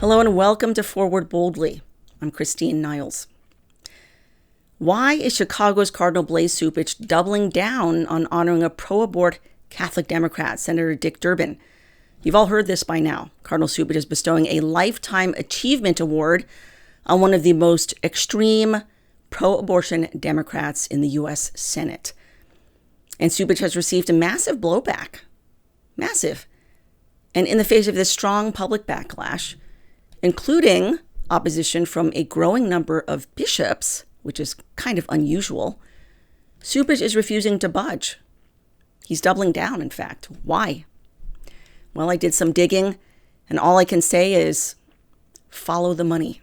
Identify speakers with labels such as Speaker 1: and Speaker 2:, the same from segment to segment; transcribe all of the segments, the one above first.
Speaker 1: Hello and welcome to Forward Boldly. I'm Christine Niles. Why is Chicago's Cardinal Blase Cupich doubling down on honoring a pro-abort Catholic Democrat, Senator Dick Durbin? You've all heard this by now. Cardinal Cupich is bestowing a Lifetime Achievement Award on one of the most extreme pro-abortion Democrats in the U.S. Senate. And Cupich has received a massive blowback. Massive. And in the face of this strong public backlash, including opposition from a growing number of bishops, which is kind of unusual, Cupich is refusing to budge. He's doubling down, in fact. Why? Well, I did some digging, and all I can say is follow the money.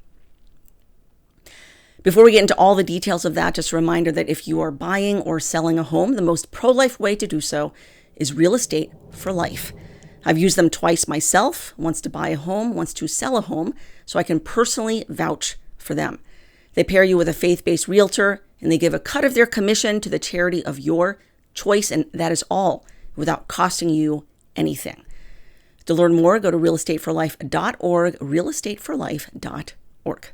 Speaker 1: Before we get into all the details of that, just a reminder that if you are buying or selling a home, the most pro-life way to do so is Real Estate for Life. I've used them twice myself, once to buy a home, once to sell a home, so I can personally vouch for them. They pair you with a faith-based realtor, and they give a cut of their commission to the charity of your choice, and that is all without costing you anything. To learn more, go to realestateforlife.org, realestateforlife.org.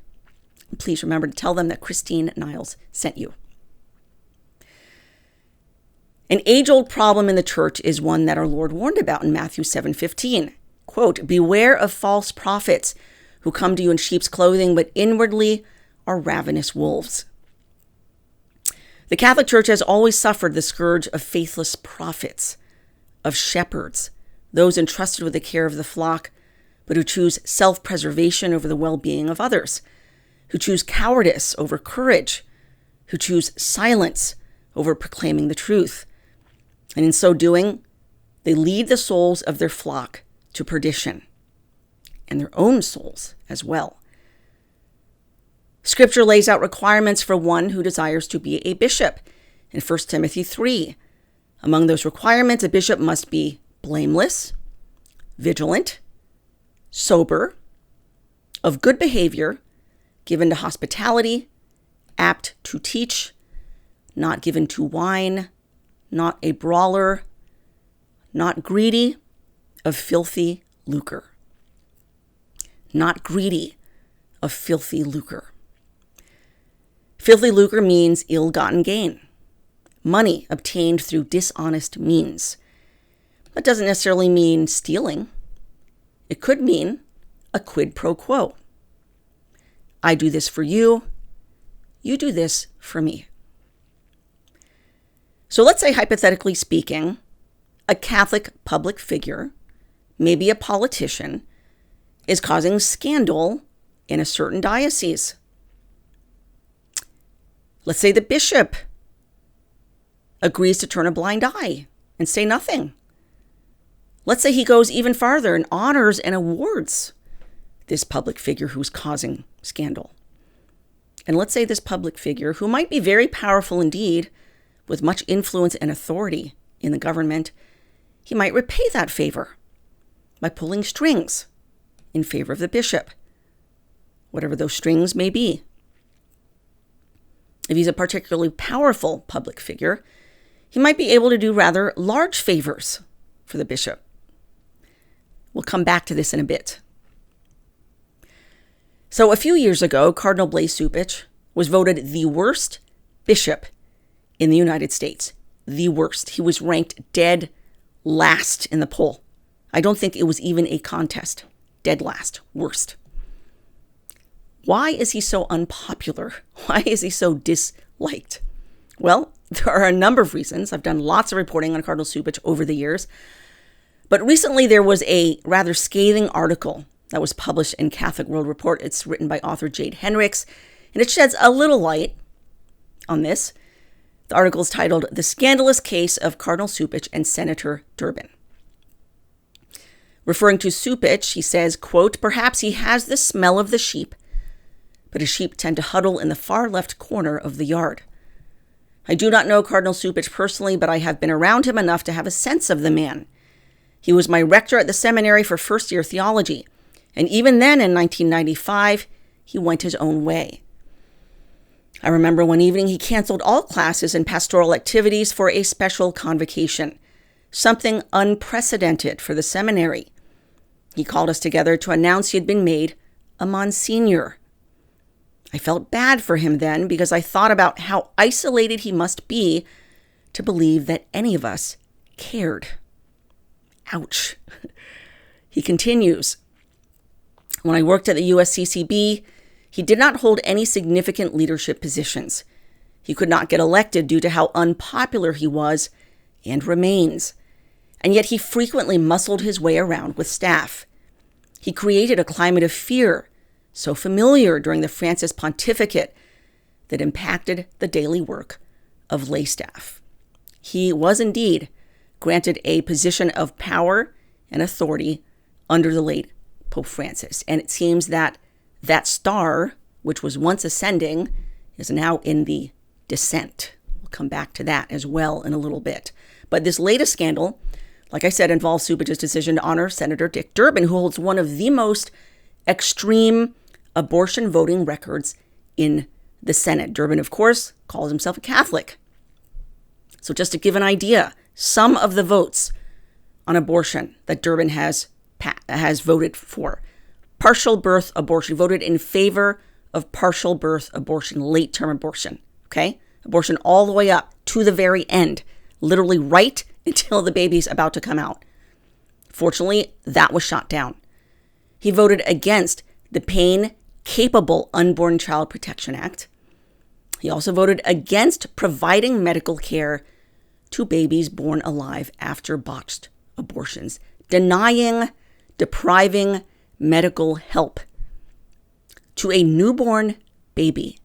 Speaker 1: Please remember to tell them that Christine Niles sent you. An age-old problem in the church is one that our Lord warned about in Matthew 7:15. Quote, "Beware of false prophets who come to you in sheep's clothing, but inwardly are ravenous wolves." The Catholic Church has always suffered the scourge of faithless prophets, of shepherds, those entrusted with the care of the flock, but who choose self-preservation over the well-being of others, who choose cowardice over courage, who choose silence over proclaiming the truth. And in so doing, they lead the souls of their flock to perdition, and their own souls as well. Scripture lays out requirements for one who desires to be a bishop. In 1 Timothy 3, among those requirements, a bishop must be blameless, vigilant, sober, of good behavior, given to hospitality, apt to teach, not given to wine, not a brawler, not greedy of filthy lucre. Not greedy of filthy lucre. Filthy lucre means ill-gotten gain, money obtained through dishonest means. That doesn't necessarily mean stealing. It could mean a quid pro quo. I do this for you, you do this for me. So let's say, hypothetically speaking, a Catholic public figure, maybe a politician, is causing scandal in a certain diocese. Let's say the bishop agrees to turn a blind eye and say nothing. Let's say he goes even farther and honors and awards this public figure who's causing scandal. And let's say this public figure, who might be very powerful indeed, with much influence and authority in the government, he might repay that favor by pulling strings in favor of the bishop, whatever those strings may be. If he's a particularly powerful public figure, he might be able to do rather large favors for the bishop. We'll come back to this in a bit. So a few years ago, Cardinal Blase Cupich was voted the worst bishop in the United States. The worst. He was ranked dead last in the poll. I don't think it was even a contest. Dead last. Worst. Why is he so unpopular? Why is he so disliked? Well, there are a number of reasons. I've done lots of reporting on Cardinal Cupich over the years. But recently there was a rather scathing article that was published in Catholic World Report. It's written by author Jade Henricks, and it sheds a little light on this. The article is titled, "The Scandalous Case of Cardinal Cupich and Senator Durbin." Referring to Cupich, he says, quote, "Perhaps he has the smell of the sheep, but his sheep tend to huddle in the far left corner of the yard. I do not know Cardinal Cupich personally, but I have been around him enough to have a sense of the man. He was my rector at the seminary for first-year theology, and even then in 1995, he went his own way. I remember one evening he canceled all classes and pastoral activities for a special convocation, something unprecedented for the seminary. He called us together to announce he had been made a Monsignor. I felt bad for him then because I thought about how isolated he must be to believe that any of us cared. Ouch. He continues, when I worked at the USCCB, he did not hold any significant leadership positions. He could not get elected due to how unpopular he was and remains. And yet he frequently muscled his way around with staff. He created a climate of fear, so familiar during the Francis pontificate, that impacted the daily work of lay staff. He was indeed granted a position of power and authority under the late Pope Francis. And it seems that that star, which was once ascending, is now in the descent. We'll come back to that as well in a little bit. But this latest scandal, like I said, involves Cupich's decision to honor Senator Dick Durbin, who holds one of the most extreme abortion voting records in the Senate. Durbin, of course, calls himself a Catholic. So just to give an idea, some of the votes on abortion that Durbin has voted for: partial birth abortion, voted in favor of partial birth abortion, late-term abortion, okay? Abortion all the way up to the very end, literally right until the baby's about to come out. Fortunately, that was shot down. He voted against the Pain-Capable Unborn Child Protection Act. He also voted against providing medical care to babies born alive after botched abortions, depriving medical help to a newborn baby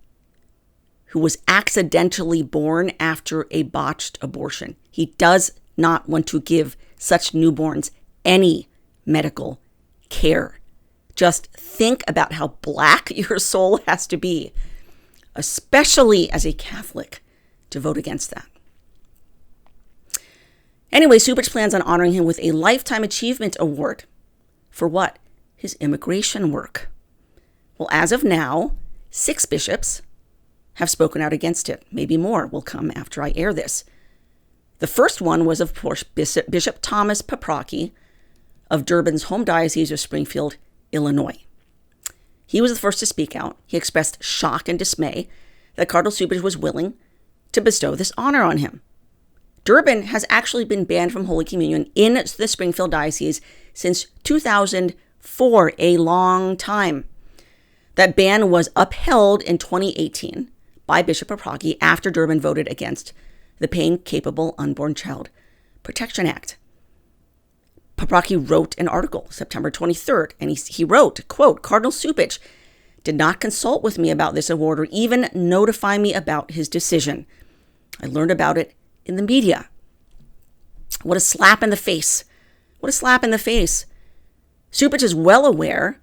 Speaker 1: who was accidentally born after a botched abortion. He does not want to give such newborns any medical care. Just think about how black your soul has to be, especially as a Catholic, to vote against that. Anyway, Cupich plans on honoring him with a Lifetime Achievement Award. For what? His immigration work. Well, as of now, 6 bishops have spoken out against it. Maybe more will come after I air this. The first one was, of course, Bishop Thomas Paprocki of Durbin's home diocese of Springfield, Illinois. He was the first to speak out. He expressed shock and dismay that Cardinal Cupich was willing to bestow this honor on him. Durbin has actually been banned from Holy Communion in the Springfield Diocese since 2004, a long time. That ban was upheld in 2018 by Bishop Paprocki after Durbin voted against the Pain-Capable Unborn Child Protection Act. Paprocki wrote an article September 23rd, and he wrote, quote, Cardinal Cupich did not consult with me about this award or even notify me about his decision. I learned about it in the media. What a slap in the face. What a slap in the face. Cupich is well aware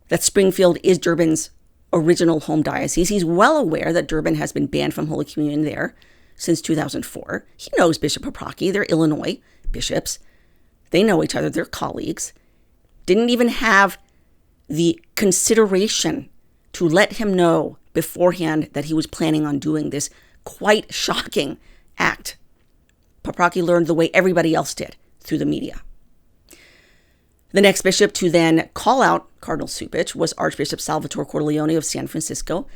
Speaker 1: that Springfield is Durbin's original home diocese. He's well aware that Durbin has been banned from Holy Communion there since 2004. He knows Bishop Paprocki. They're Illinois bishops. They know each other. They're colleagues. Didn't even have the consideration to let him know beforehand that he was planning on doing this quite shocking act. Paprocki learned the way everybody else did, through the media. The next bishop to then call out Cardinal Cupich was Archbishop Salvatore Cordileone of San Francisco,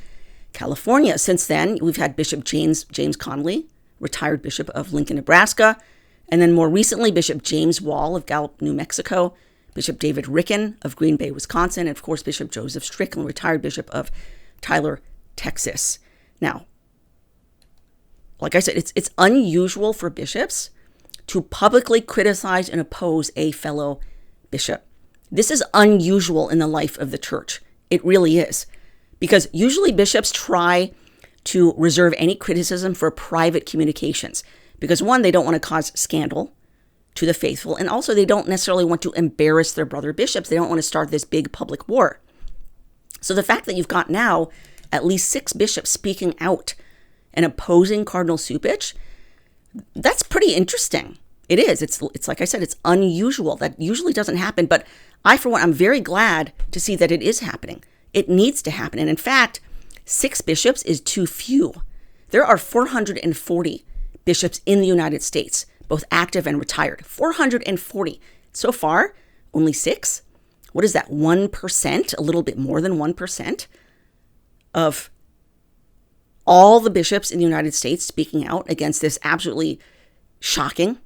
Speaker 1: California. Since then, we've had Bishop James Connolly, retired bishop of Lincoln, Nebraska, and then more recently, Bishop James Wall of Gallup, New Mexico, Bishop David Ricken of Green Bay, Wisconsin, and of course, Bishop Joseph Strickland, retired bishop of Tyler, Texas. Now, like I said, it's unusual for bishops to publicly criticize and oppose a fellow bishop. This is unusual in the life of the church. It really is. Because usually bishops try to reserve any criticism for private communications. Because one, they don't want to cause scandal to the faithful. And also they don't necessarily want to embarrass their brother bishops. They don't want to start this big public war. So the fact that you've got now at least 6 bishops speaking out and opposing Cardinal Cupich, that's pretty interesting. It is. It's like I said, it's unusual. That usually doesn't happen. But I, for one, I'm very glad to see that it is happening. It needs to happen. And in fact, 6 bishops is too few. There are 440 bishops in the United States, both active and retired. 440. So far, only 6. what is that, 1%, a little bit more than 1% of all the bishops in the United States speaking out against this absolutely shocking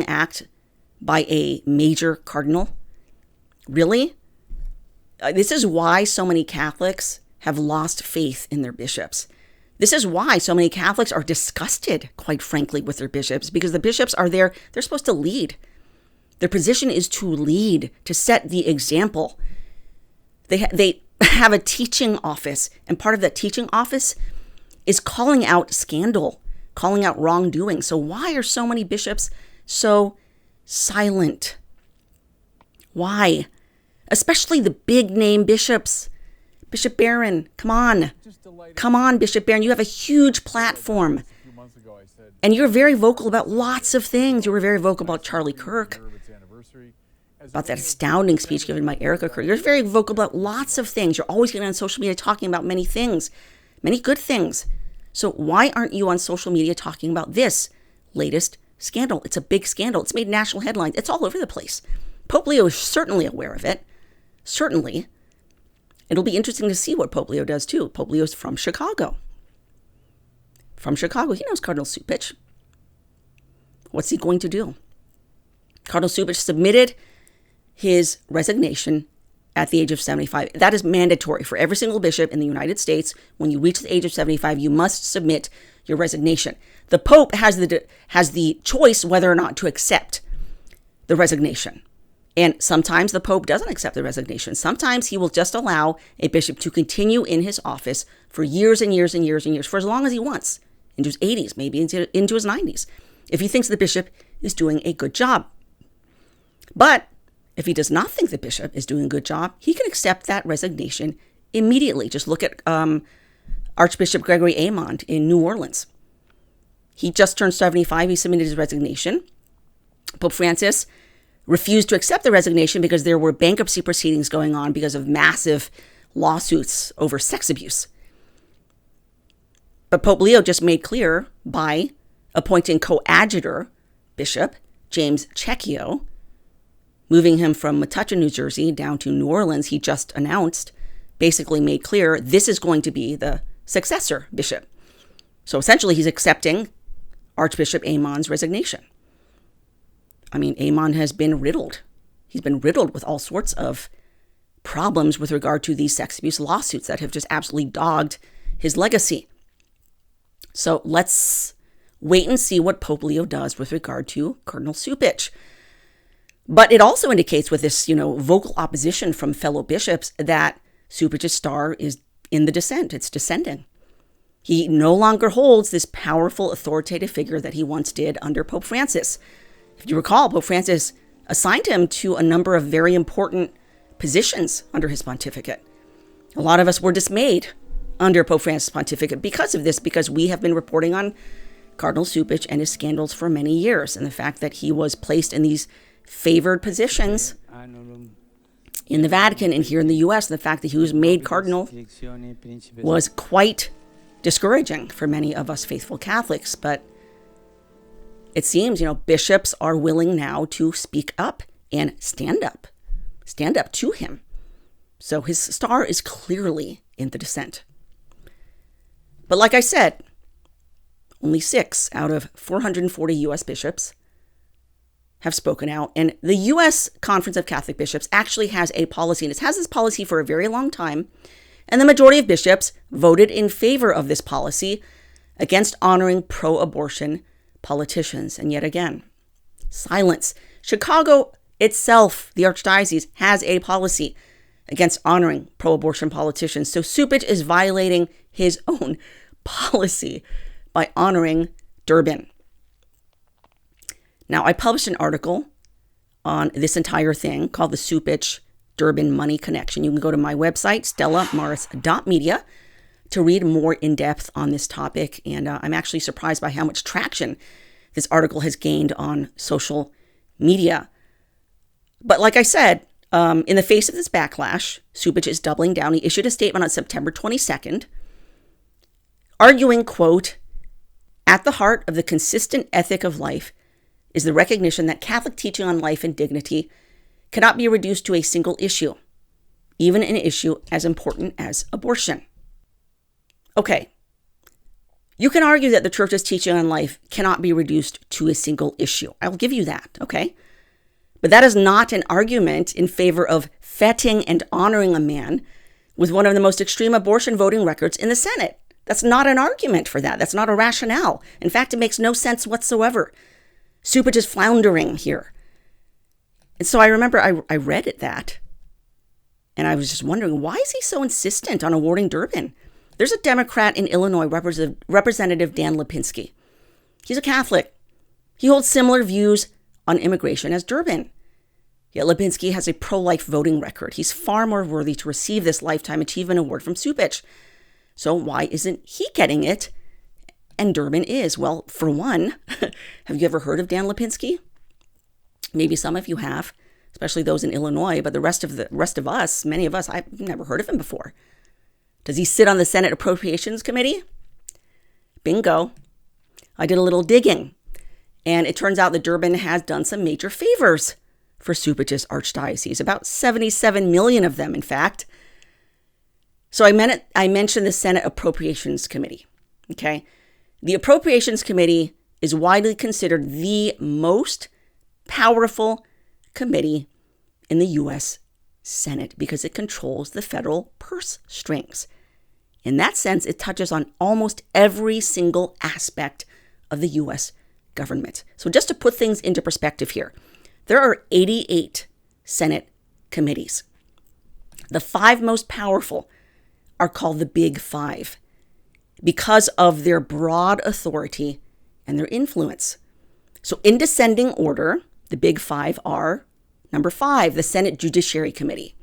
Speaker 1: act by a major cardinal? Really? This is why so many Catholics have lost faith in their bishops. This is why so many Catholics are disgusted, quite frankly, with their bishops, because the bishops are there. They're supposed to lead. Their position is to lead, to set the example. They have a teaching office, and part of that teaching office is calling out scandal, calling out wrongdoing. So why are so many bishops so silent? Why? Especially the big name bishops. Bishop Barron, come on. Come on, Bishop Barron. You have a huge platform. And you're very vocal about lots of things. You were very vocal about Charlie Kirk, about that astounding speech given by Erica Kirk. You're very vocal about lots of things. You're always getting on social media talking about many things, many good things. So why aren't you on social media talking about this latest scandal? It's a big scandal. It's made national headlines. It's all over the place. Pope Leo is certainly aware of it. Certainly. It'll be interesting to see what Pope Leo does too. Pope Leo's from Chicago. From Chicago. He knows Cardinal Cupich. What's he going to do? Cardinal Cupich submitted his resignation at the age of 75. That is mandatory for every single bishop in the United States. When you reach the age of 75, you must submit your resignation. The Pope has the choice whether or not to accept the resignation. And sometimes the Pope doesn't accept the resignation. Sometimes he will just allow a bishop to continue in his office for years and years and years and years, for as long as he wants, into his 80s, maybe into his 90s, if he thinks the bishop is doing a good job. But if he does not think the bishop is doing a good job, he can accept that resignation immediately. Just look at Archbishop Gregory Aymond in New Orleans. He just turned 75. He submitted his resignation. Pope Francis refused to accept the resignation because there were bankruptcy proceedings going on because of massive lawsuits over sex abuse. But Pope Leo just made clear by appointing coadjutor Bishop James Cecchio, moving him from Metuchen, New Jersey, down to New Orleans. He just announced, basically made clear, this is going to be the successor bishop. So essentially, he's accepting Archbishop Aymond's resignation. I mean, Aymond has been riddled. He's been riddled with all sorts of problems with regard to these sex abuse lawsuits that have just absolutely dogged his legacy. So let's wait and see what Pope Leo does with regard to Cardinal Cupich. But it also indicates with this, vocal opposition from fellow bishops that Cupich's star is in the descent. It's descending. He no longer holds this powerful authoritative figure that he once did under Pope Francis. If you recall, Pope Francis assigned him to a number of very important positions under his pontificate. A lot of us were dismayed under Pope Francis' pontificate because of this, because we have been reporting on Cardinal Cupich and his scandals for many years, and the fact that he was placed in these favored positions in the Vatican and here in the U.S., and the fact that he was made cardinal was quite discouraging for many of us faithful Catholics. But it seems, bishops are willing now to speak up and stand up to him. So his star is clearly in the descent. But like I said, only 6 out of 440 U.S. bishops have spoken out. And the U.S. Conference of Catholic Bishops actually has a policy, and it has this policy for a very long time. And the majority of bishops voted in favor of this policy against honoring pro-abortion politicians. And yet again, silence. Chicago itself, the Archdiocese, has a policy against honoring pro-abortion politicians. So Cupich is violating his own policy by honoring Durbin. Now, I published an article on this entire thing called the Cupich-Durbin Money Connection. You can go to my website, stellamaris.media, to read more in depth on this topic. And I'm actually surprised by how much traction this article has gained on social media. But like I said, in the face of this backlash, Cupich is doubling down. He issued a statement on September 22nd, arguing, quote, "At the heart of the consistent ethic of life is the recognition that Catholic teaching on life and dignity cannot be reduced to a single issue, even an issue as important as abortion. Okay, you can argue that the church's teaching on life cannot be reduced to a single issue. I'll give you that, okay? But that is not an argument in favor of feting and honoring a man with one of the most extreme abortion voting records in the Senate. That's not an argument for that. That's not a rationale. In fact, it makes no sense whatsoever. Cupich is floundering here. And so I remember I read that, and I was just wondering, why is he so insistent on awarding Durbin? There's a Democrat in Illinois, Representative Dan Lipinski. He's a Catholic. He holds similar views on immigration as Durbin. Yet Lipinski has a pro-life voting record. He's far more worthy to receive this Lifetime Achievement Award from Cupich. So why isn't he getting it and Durbin is? Well, for one, have you ever heard of Dan Lipinski? Maybe some of you have, especially those in Illinois, but the rest of us, many of us, I've never heard of him before. Does he sit on the Senate Appropriations Committee? Bingo. I did a little digging, and it turns out that Durbin has done some major favors for Cupich's archdiocese, about 77 million of them, in fact. So I mentioned the Senate Appropriations Committee, okay? The Appropriations Committee is widely considered the most powerful committee in the U.S. Senate because it controls the federal purse strings. In that sense, it touches on almost every single aspect of the U.S. government. So just to put things into perspective here, there are 88 Senate committees. The 5 most powerful are called the Big Five because of their broad authority and their influence. So in descending order, the Big Five are: number 5, the Senate Judiciary Committee,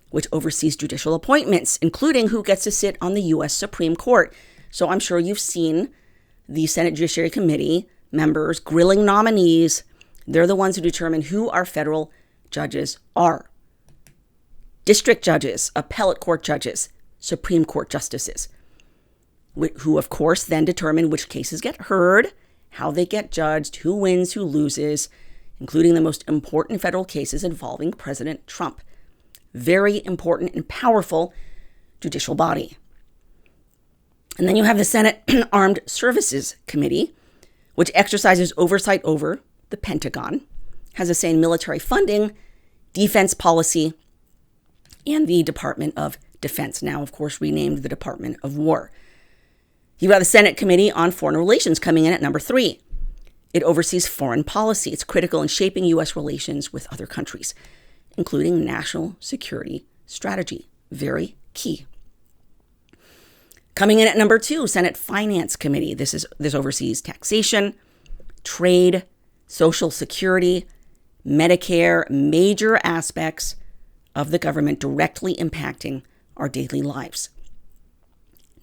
Speaker 1: which oversees judicial appointments, including who gets to sit on the U.S. Supreme Court. So I'm sure you've seen the Senate Judiciary Committee members grilling nominees. They're the ones who determine who our federal judges are. District judges, appellate court judges, Supreme Court justices, who of course then determine which cases get heard, how they get judged, who wins, who loses, including the most important federal cases involving President Trump. Very important and powerful judicial body. And then you have the Senate Armed Services Committee, which exercises oversight over the Pentagon, has a say in military funding, defense policy, and the Department of Defense, now of course renamed the Department of War. You've got the Senate Committee on Foreign Relations coming in at number 3. It oversees foreign policy. It's critical in shaping U.S. relations with other countries, including national security strategy. Very key. Coming in at number 2, Senate Finance Committee. This oversees taxation, trade, Social Security, Medicare, major aspects of the government directly impacting our daily lives.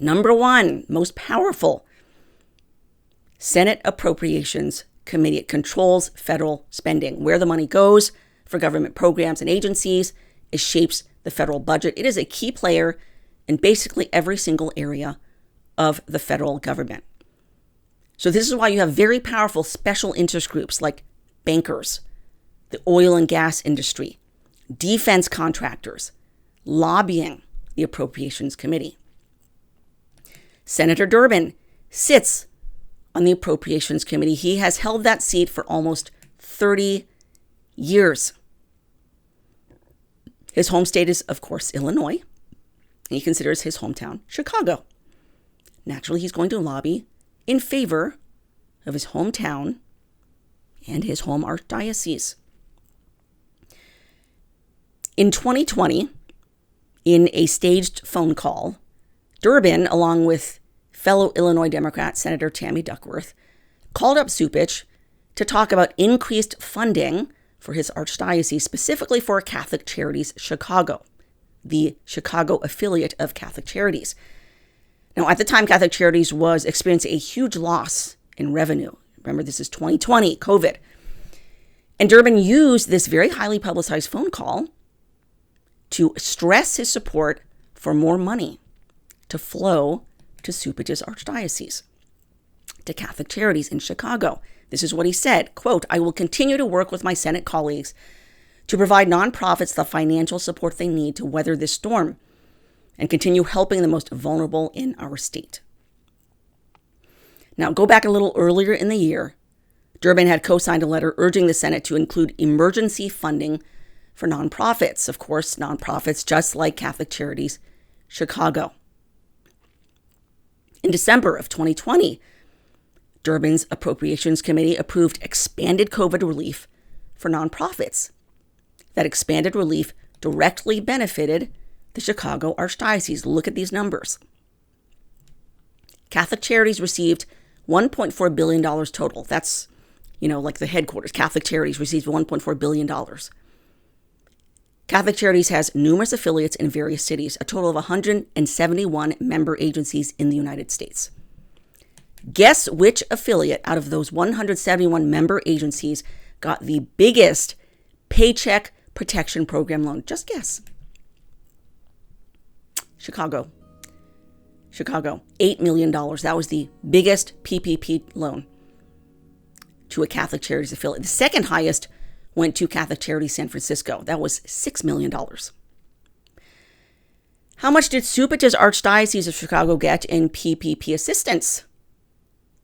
Speaker 1: Number 1, most powerful, Senate Appropriations Committee. It controls federal spending. Where the money goes for government programs and agencies, it shapes the federal budget. It is a key player in basically every single area of the federal government. So this is why you have very powerful special interest groups like bankers, the oil and gas industry, defense contractors, lobbying the Appropriations Committee. Senator Durbin sits on the Appropriations Committee. He has held that seat for almost 30 years. His home state is, of course, Illinois. And he considers his hometown Chicago. Naturally, he's going to lobby in favor of his hometown and his home archdiocese. In 2020, in a staged phone call, Durbin, along with fellow Illinois Democrat Senator Tammy Duckworth, called up Cupich to talk about increased funding for his archdiocese, specifically for Catholic Charities Chicago, the Chicago affiliate of Catholic Charities. Now, at the time, Catholic Charities was experiencing a huge loss in revenue. Remember, this is 2020, COVID. And Durbin used this very highly publicized phone call to stress his support for more money to flow to Cupich's archdiocese, to Catholic Charities in Chicago. This is what he said, quote, "I will continue to work with my Senate colleagues to provide nonprofits the financial support they need to weather this storm and continue helping the most vulnerable in our state. Now, go back a little earlier in the year. Durbin had co-signed a letter urging the Senate to include emergency funding for nonprofits. Of course, nonprofits just like Catholic Charities Chicago. In December of 2020, Durbin's Appropriations Committee approved expanded COVID relief for nonprofits. That expanded relief directly benefited the Chicago Archdiocese. Look at these numbers. Catholic Charities received $1.4 billion total. That's, like the headquarters. Catholic Charities received $1.4 billion. Catholic Charities has numerous affiliates in various cities, a total of 171 member agencies in the United States. Guess which affiliate out of those 171 member agencies got the biggest Paycheck Protection Program loan? Just guess. Chicago, $8 million. That was the biggest PPP loan to a Catholic Charities affiliate. The second highest went to Catholic Charities San Francisco. That was $6 million. How much did Cupich's Archdiocese of Chicago get in PPP assistance?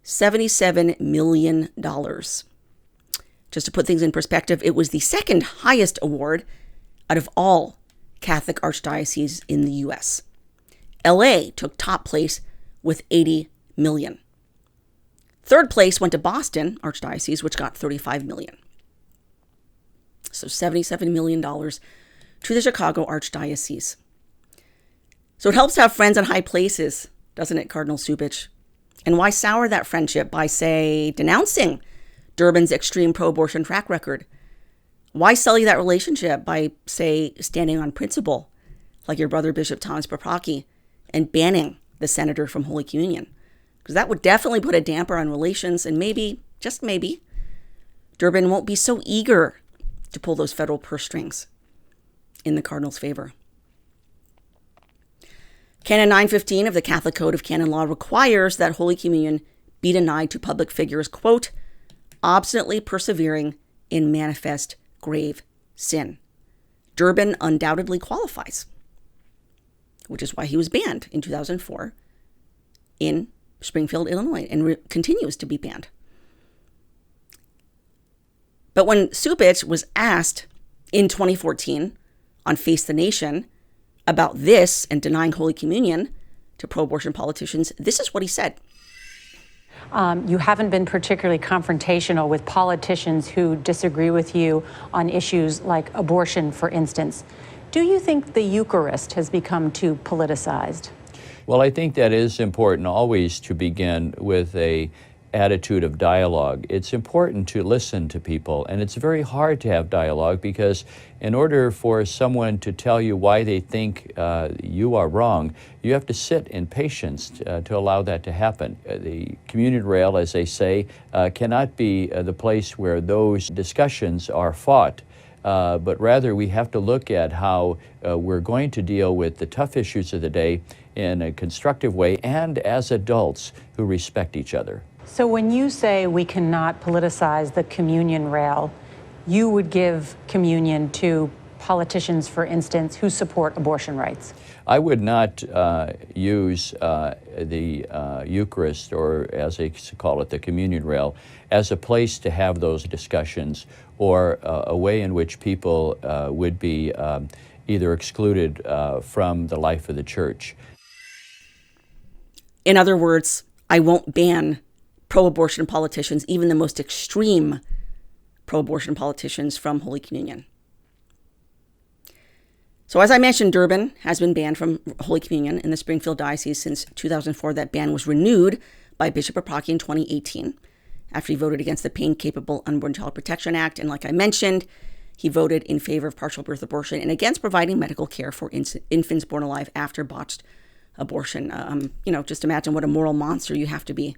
Speaker 1: $77 million. Just to put things in perspective, it was the second highest award out of all Catholic archdioceses in the U.S. LA took top place with $80 million. Third place went to Boston Archdiocese, which got $35 million. So $77 million to the Chicago Archdiocese. So it helps to have friends in high places, doesn't it, Cardinal Cupich? And why sour that friendship by, say, denouncing Durbin's extreme pro-abortion track record? Why sully that relationship by, say, standing on principle, like your brother Bishop Thomas Papaki, and banning the senator from Holy Communion? Because that would definitely put a damper on relations, and maybe, just maybe, Durbin won't be so eager to pull those federal purse strings in the Cardinal's favor. Canon 915 of the Catholic Code of Canon Law requires that Holy Communion be denied to public figures, quote, obstinately persevering in manifest grave sin. Durbin undoubtedly qualifies, which is why he was banned in 2004 in Springfield, Illinois, and continues to be banned. But when Cupich was asked in 2014 on Face the Nation about this and denying Holy Communion to pro-abortion politicians, this is what he said.
Speaker 2: You haven't been particularly confrontational with politicians who disagree with you on issues like abortion, for instance. Do you think the Eucharist has become too politicized?
Speaker 3: Well, I think that is important always to begin with a attitude of dialogue. It's important to listen to people, and it's very hard to have dialogue because in order for someone to tell you why they think you are wrong, you have to sit in patience to allow that to happen. The communion rail, as they say, cannot be the place where those discussions are fought. But rather we have to look at how we're going to deal with the tough issues of the day in a constructive way and as adults who respect each other.
Speaker 2: So when you say we cannot politicize the communion rail, you would give communion to politicians, for instance, who support abortion rights?
Speaker 3: I would not use the Eucharist, or as they call it, the communion rail, as a place to have those discussions or a way in which people would be either excluded from the life of the church.
Speaker 1: In other words, I won't ban pro-abortion politicians, even the most extreme pro-abortion politicians, from Holy Communion. So as I mentioned, Durbin has been banned from Holy Communion in the Springfield Diocese since 2004. That ban was renewed by Bishop Papaki in 2018 after he voted against the Pain-Capable Unborn Child Protection Act. And like I mentioned, he voted in favor of partial birth abortion and against providing medical care for infants born alive after botched abortion. Just imagine what a moral monster you have to be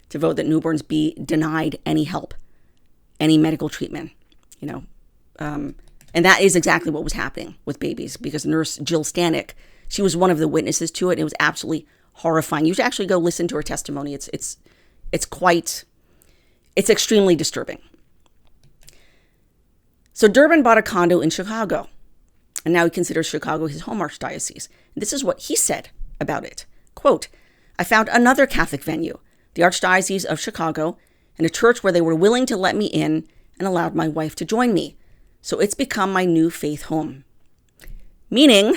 Speaker 1: to vote that newborns be denied any help, any medical treatment, And that is exactly what was happening with babies, because nurse Jill Stanek, she was one of the witnesses to it. And it was absolutely horrifying. You should actually go listen to her testimony. It's extremely disturbing. So Durbin bought a condo in Chicago, and now he considers Chicago his home archdiocese. And this is what he said about it. Quote, I found another Catholic venue, the Archdiocese of Chicago, and a church where they were willing to let me in and allowed my wife to join me. So it's become my new faith home. Meaning,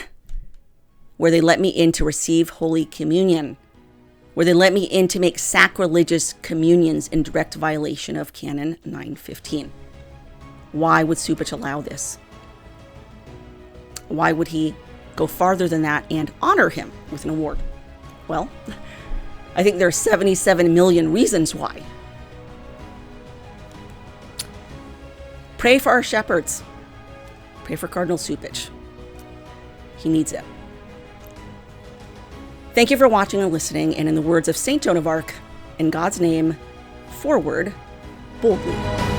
Speaker 1: where they let me in to receive Holy Communion, where they let me in to make sacrilegious communions in direct violation of Canon 915. Why would Cupich allow this? Why would he go farther than that and honor him with an award? Well, I think there are 77 million reasons why. Pray for our shepherds. Pray for Cardinal Cupich. He needs it. Thank you for watching and listening, and in the words of St. Joan of Arc, in God's name, forward, boldly.